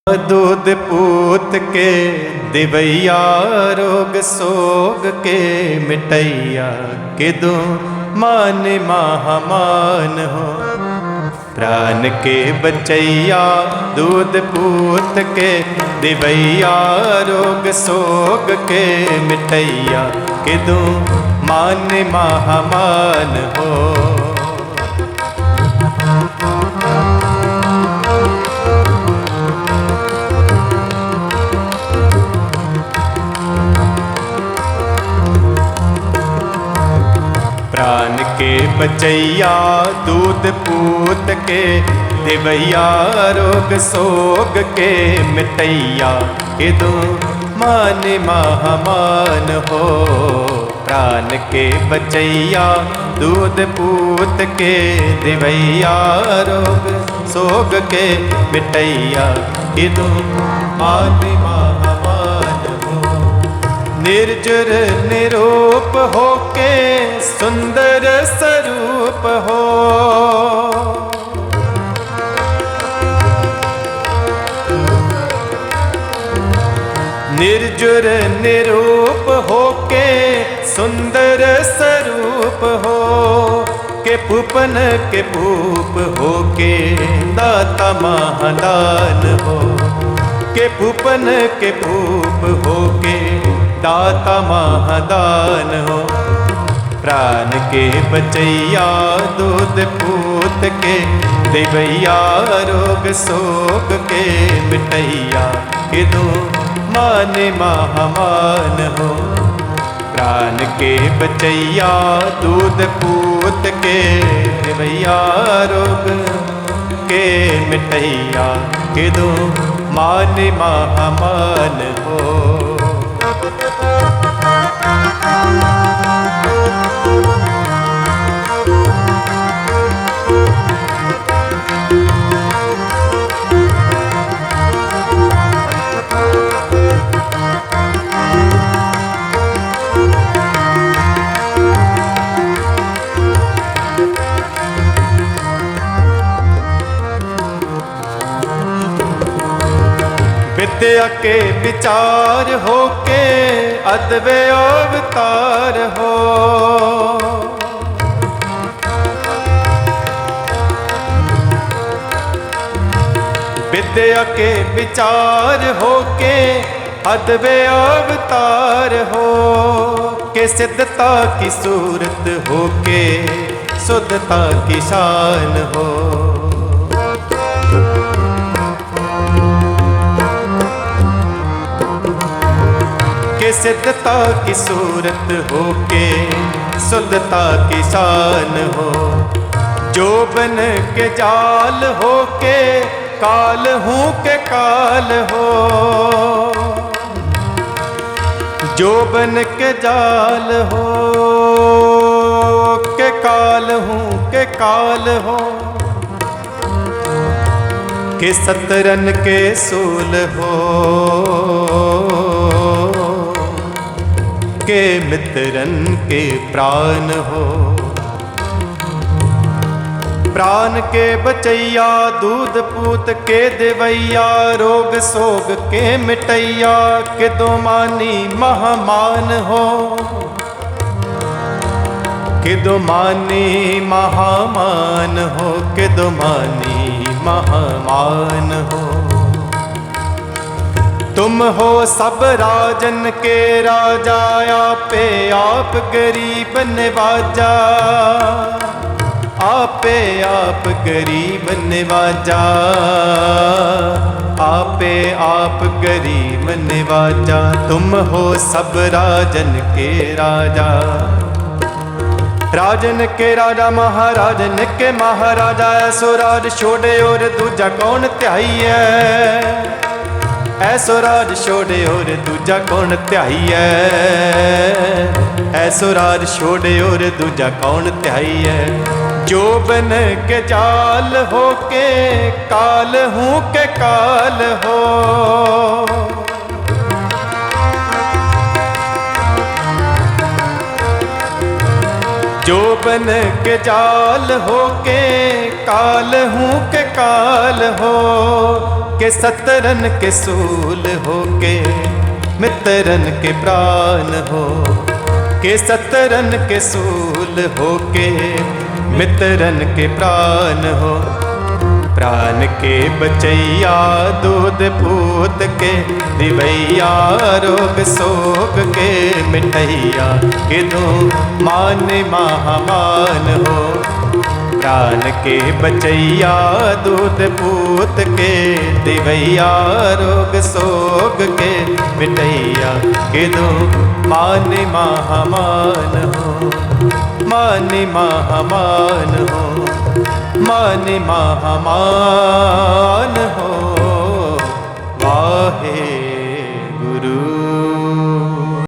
दूध पूत के दिवैया रोग सोग के मिटैया किदो मान महामान हो। प्राण के बचैया दूध पूत के दिवैया रोग सोग के मिटैया किदो मान महामान हो। प्राण के बचैया दूध पूत के दिवैया रोग सोग के मिटैया किदो मान महामान हो। प्राण के बचैया दूध पूत के दिवैया रोग सोग के मिटैया किदो मान महामान हो। निर्जुर निरूप होके सुंदर स्वरूप हो। निर्जुर निरूप होके सुंदर स्वरूप हो। के पूपन के पूप होके दाता महादान हो। के पूपन के पूप होके दाता महादान हो। प्राण के बचैया दूध पूत के दिवैया रोग सोग के मिटैया किदो मान महामान हो। प्राण के बचैया दूध पूत के दिवैया रोग के मिटैया किदो मान महामान हो। विद्या के विचार होके अद्वै अवतार हो। विद्या के विचार होके अद्वै अवतार हो। के सिद्धता की सूरत होके शुद्धता की शान हो। के सिद्धता की सूरत होके शुद्धता की शान हो। जो बन के जाल होके काल हूँ के काल हो। जो बन के जाल हो के काल हूँ के काल हो। के सतरन के सूल हो के मित्रन के प्राण हो। प्राण के बचैया दूध पूत के दिवैया रोग सोग के मिटैया किदो मानी महामान हो। किदो मानी महामान हो। किदो मानी महामान हो। तुम हो सब राजन के राजा आपे आप गरीब नवाजा। आपे आप गरीब नवाजा। आपे आप गरीब नवाजा। तुम हो सब राजन के राजा। राजन के राजा महाराजन के महाराजा। ऐसो राज छोड़े और दूजा कौन त्याई है। ऐसो राज छोड़े और दूजा कौन त्याई है। ऐसो राज छोड़े और दूजा कौन त्याई है। जो बन के जाल होके काल हूँ के काल हो। जो बन के जाल होके काल हूँ के काल हो। के सतरन के सूल हो के मित्रन के प्राण हो, के सतरन के सूल हो के मित्रन के प्राण हो। प्राण के बचैया दूध पूत के दिवैया रोग शोक के मिटैया के दो मान महामान हो। प्राण के बचैया दूध पूत के दिवैया रोग शोक के मिटैया के दो मान महामान हो। मान महामान हो, मान महामान हो। वाहे